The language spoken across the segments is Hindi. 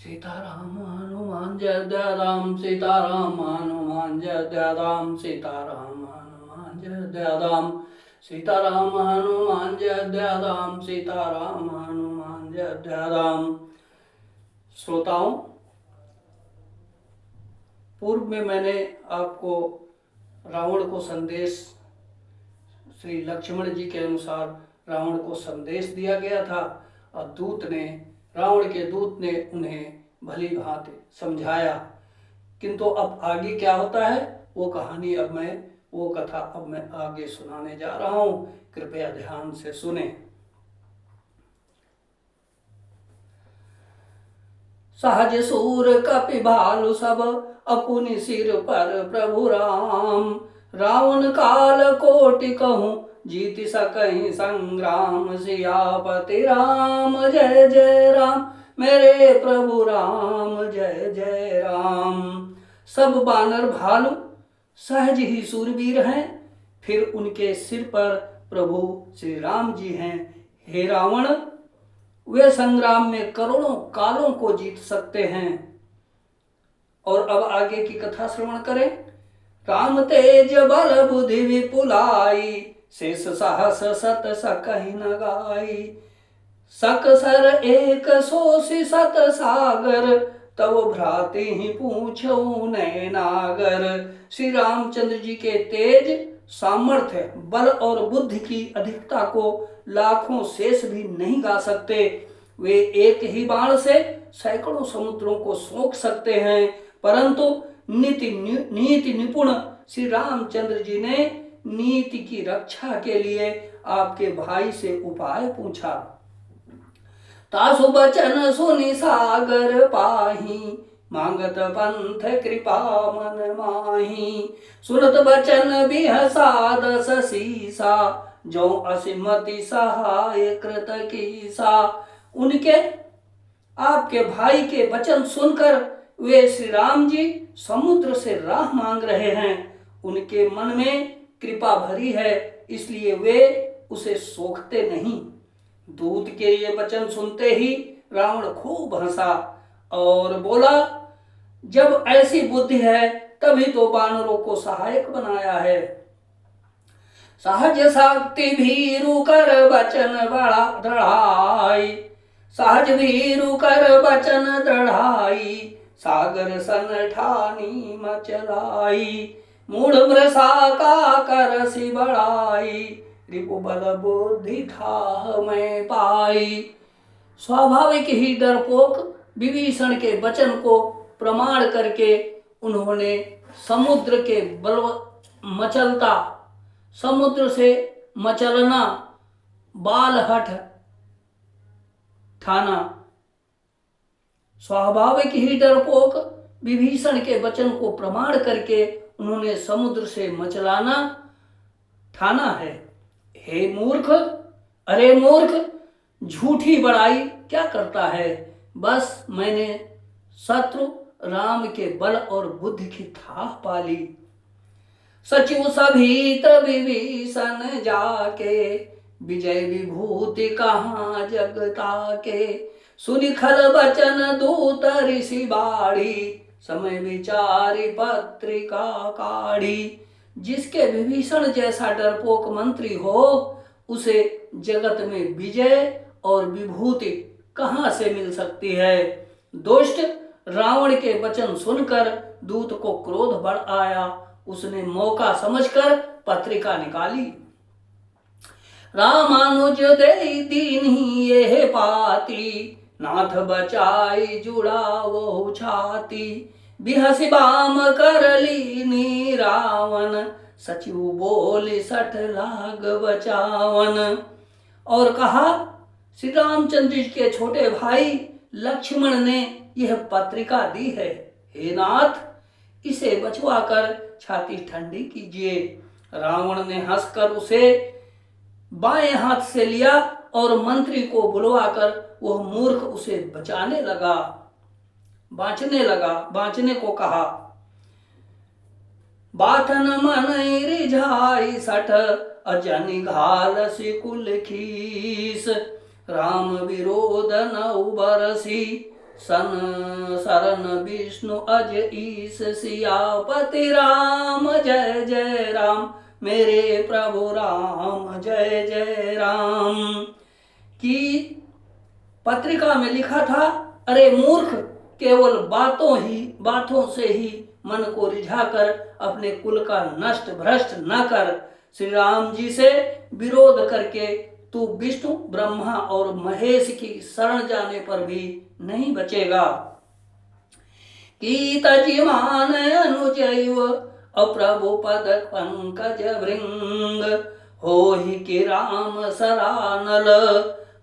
सीताराम हनुमान जय जय राम, सीताराम हनुमान जय जय राम, सीताराम हनुमान जय जय राम, सीताराम हनुमान जय जय राम, सीताराम हनुमान जय जय राम। श्रोताओं, पूर्व में मैंने आपको रावण को संदेश, श्री लक्ष्मण जी के अनुसार रावण को संदेश दिया गया था और रावण के दूत ने उन्हें भली भांति समझाया। किंतु अब आगे क्या होता है वो कथा अब मैं आगे सुनाने जा रहा हूं। कृपया ध्यान से सुने। सहज सूर कपि भालु सब अपुनि सिर पर प्रभु राम, रावण काल कोटि कहूँ जीत सकहि संग्राम, सियापति राम जय जय राम, मेरे प्रभु राम जय जय राम। सब बानर भालू सहज ही सूरवीर हैं, फिर उनके सिर पर प्रभु श्री राम जी हैं। हे रावण, वे संग्राम में करोड़ों कालों को जीत सकते हैं। और अब आगे की कथा श्रवण करें। राम तेज बल बुद्धि विपुलाई, शेष सहस सत सकहि न गाई, सकसर एक सोसी सत सागर, तब भ्राते ही पूछो नैनागर। श्री रामचंद्र जी के तेज, सामर्थ्य, बल और बुद्धि की अधिकता को लाखों शेष भी नहीं गा सकते। वे एक ही बाण से सैकड़ों समुद्रों को सोख सकते हैं। परंतु नीति निपुण श्री रामचंद्र जी ने नीति की रक्षा के लिए आपके भाई से उपाय पूछा। तासु बचन सुनि सागर पाही, मांगत पंथ कृपा मन माही, सुनत बचन बिहसादस सीसा, जो असिमति सहाय कृत कीसा। उनके आपके भाई के वचन सुनकर वे श्री राम जी समुद्र से राह मांग रहे हैं। उनके मन में कृपा भरी है, इसलिए वे उसे सोखते नहीं। दूत के ये वचन सुनते ही रावण खूब हंसा और बोला, जब ऐसी बुद्धि है तभी तो बानरों को सहायक बनाया है। सहज शक्ति भीरु कर वचन बड़ा दृढ़ाई, सहज भीरु कर वचन दृढ़ाई, सागर सन ठानी मचलाई, मूढ़ वृषा का करसी बढ़ाई, रिपु बल बुद्धि ठाह में पाई। स्वाभाविक ही डरपोक विभीषण के वचन को प्रमाण करके उन्होंने समुद्र के समुद्र से मचलना बालहठ ठाना। स्वाभाविक ही डरपोक विभीषण के वचन को प्रमाण करके उन्होंने समुद्र से मचलाना ठाना है। हे मूर्ख, अरे मूर्ख, झूठी बड़ाई क्या करता है। बस मैंने शत्रु राम के बल और बुद्धि की थाह पाली। सचिव सभीत विभीषण जाके, विजय विभूति कहाँ जगता के, सुनि खल बचन दूत ऋषि बाड़ी, समय विचारी पत्रिका काढ़ी। जिसके विभीषण जैसा डरपोक मंत्री हो, उसे जगत में विजय और विभूति कहाँ से मिल सकती है। दुष्ट रावण के वचन सुनकर दूत को क्रोध बढ़ आया। उसने मौका समझकर पत्रिका निकाली। रामानुज दे दीन्ही ये पाती, नाथ बचाई जुड़ा वो छाती, बिहसी बाम कर लीनी रावण, सचिव बोली सठ लाग बचावन। और कहा, श्री रामचंद्र जी के छोटे भाई लक्ष्मण ने यह पत्रिका दी है। हे नाथ, इसे बचवा कर छाती ठंडी कीजिए। रावण ने हंसकर उसे बाएं हाथ से लिया और मंत्री को बुलवाकर वह मूर्ख उसे बाँचने को कहा। बाथन मन रिझाई सठ, अजनि घाल सिकुल खीस, राम विरोध नौ बरसी, सन शरण विष्णु अज ईश सियापति राम जय जय राम मेरे प्रभु राम जय जय राम। की पत्रिका में लिखा था, अरे मूर्ख, केवल बातों से ही मन को रिझाकर अपने कुल का नष्ट भ्रष्ट न कर। श्री राम जी से विरोध करके तू विष्णु ब्रह्मा और महेश की शरण जाने पर भी नहीं बचेगा। कीतजिमान अनुजैव अप्रभु पद पंकज भृंग होहि कि राम सरानल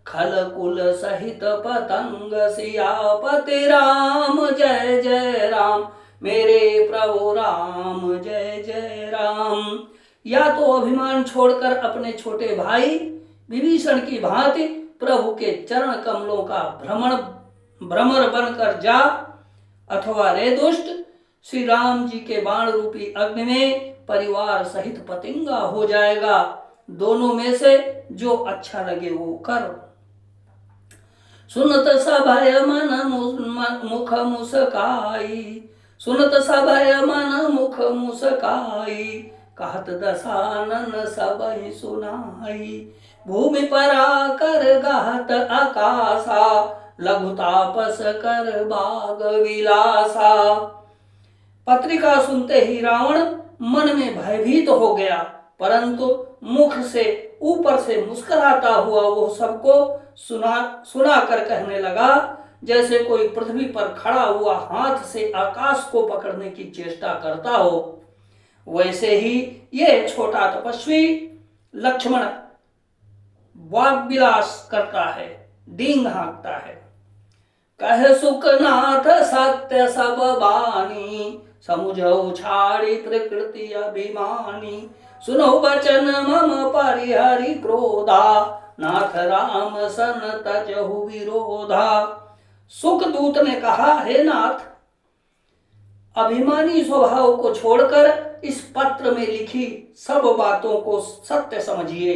खल कुल सहित पतंग सियापति राम जय जय राम मेरे प्रभु राम जय जय राम। या तो अभिमान छोड़कर अपने छोटे भाई विभीषण की भांति प्रभु के चरण कमलों का भ्रमर बनकर जा, अथवा रे दुष्ट, श्री राम जी के बाण रूपी अग्नि में परिवार सहित पतंगा हो जाएगा। दोनों में से जो अच्छा लगे वो कर। सुनत सभय मन मुख मुस्काई, सुनत सभय मन मुख मुस्काई कहत दशानन सबहि सुनाई। भूमि परा कर गाहत आकाशा लघु तापस कर बाग विलासा। पत्रिका सुनते ही रावण मन में भयभीत हो गया, परंतु मुख से ऊपर से मुस्कुराता हुआ वो सबको सुना कर कहने लगा, जैसे कोई पृथ्वी पर खड़ा हुआ हाथ से आकाश को पकड़ने की चेष्टा करता हो। वैसे ही ये छोटा तपस्वी लक्ष्मण वाग विलास करता है, डींग हाँकता है। कह सुखनाथ सत्य सब बानी समुझौ छाड़ी प्रकृति अभिमानी। सुनो वचन मम परिहरि क्रोधा नाथ राम सन तजहु विरोधा। सुख दूत ने कहा, हे नाथ, अभिमानी स्वभाव को छोड़कर इस पत्र में लिखी सब बातों को सत्य समझिए,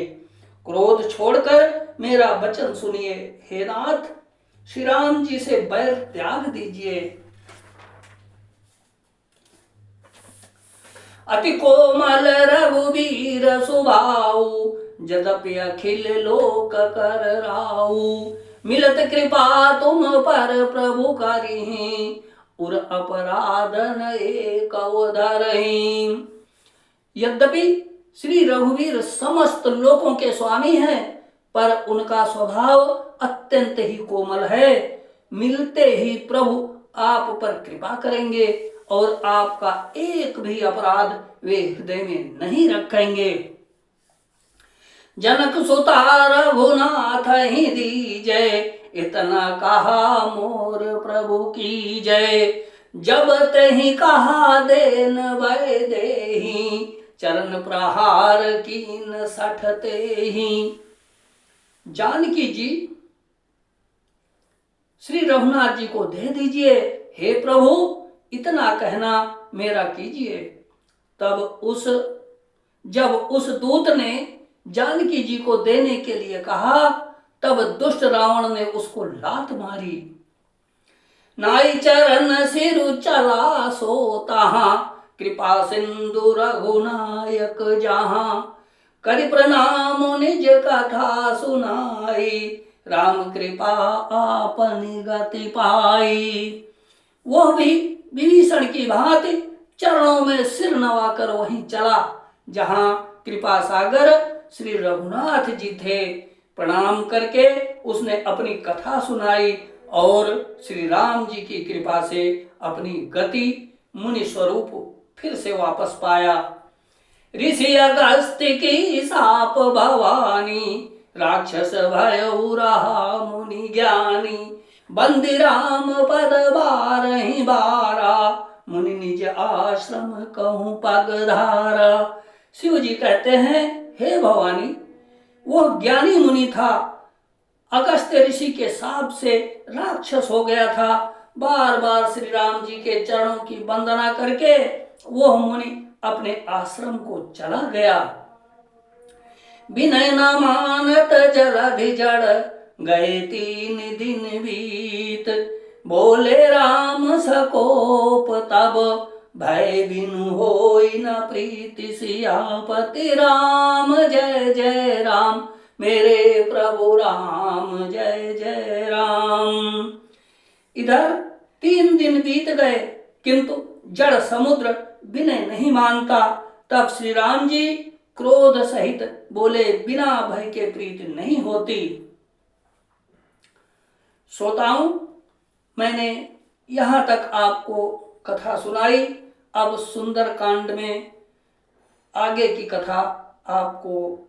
क्रोध छोड़कर मेरा वचन सुनिए। हे नाथ, श्री राम जी से बैर त्याग दीजिए। अति कोमल रघुवीर सुभाऊ जदपि अखिल लोक कर राऊ। मिलत कृपा तुम पर प्रभु करिहि उर अपराधन एक अवधरहि। यद्यपि श्री रघुवीर समस्त लोकों के स्वामी हैं, पर उनका स्वभाव अत्यंत ही कोमल है। मिलते ही प्रभु आप पर कृपा करेंगे और आपका एक भी अपराध वे हृदय में नहीं रखेंगे। जनक सुता रघुनाथ ही दीजय इतना कहा मोर प्रभु की जय। जब तही कहा देन भय देहि चरण प्रहार कीन सठते ही। जानकी जी श्री रघुनाथ जी को दे दीजिए, हे प्रभु इतना कहना मेरा कीजिए। जब उस दूत ने जानकी जी को देने के लिए कहा, तब दुष्ट रावण ने उसको लात मारी। नाई चरण सिर चला सोता कृपा सिंधु रघुनायक जहां। करि प्रणाम निज कथा सुनाई राम कृपा आपन गति पाई। वह भी विभीषण की भांति चरणों में सिर नवाकर वहीं चला जहां कृपा सागर श्री रघुनाथ जी थे। प्रणाम करके उसने अपनी कथा सुनाई और श्री राम जी की कृपा से अपनी गति मुनि स्वरूप फिर से वापस पाया। ऋषि अगस्त्य की साप भवानी राक्षस भय रहा मुनि ज्ञानी। बंदी राम पद बारहि बारा मुनि निज आश्रम कहूँ पगधारा। शिव जी कहते हैं, हे भवानी, वह ज्ञानी मुनि था, अगस्त्य ऋषि के शाप से राक्षस हो गया था। बार बार श्री राम जी के चरणों की वंदना करके वह मुनि अपने आश्रम को चला गया। विनय न मानत जलधि जड़ गए 3 दिन बीत बोले राम सकोप तब, भय बिनु होई न प्रीति सियापति राम। जय जय राम मेरे प्रभु राम, जय जय राम। इधर 3 दिन बीत गए किंतु जड़ समुद्र विनय नहीं मानता। तब श्री राम जी क्रोध सहित बोले, बिना भय के प्रीति नहीं होती। श्रोताओं, मैंने यहाँ तक आपको कथा सुनाई। अब सुंदर कांड में आगे की कथा आपको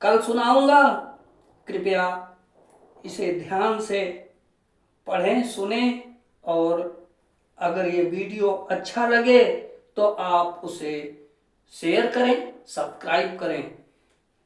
कल सुनाऊंगा। कृपया इसे ध्यान से पढ़ें, सुने, और अगर ये वीडियो अच्छा लगे तो आप उसे शेयर करें, सब्सक्राइब करें।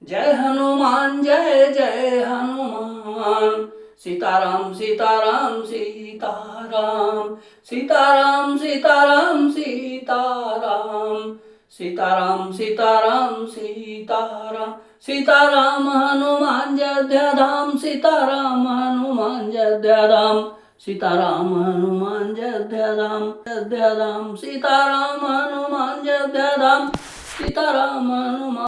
जय हनुमान जय जय हनुमान, सीताराम सीताराम सीताराम, सीताराम सीताराम सीताराम, सीताराम सीताराम सीताराम, सीताराम हनुमान अयोध्या धाम, सीताराम हनुमान अयोध्या धाम, सीताराम हनुमान अयोध्या धाम, अयोध्या धाम, सीताराम हनुमान अयोध्या धाम, सीताराम हनुमान।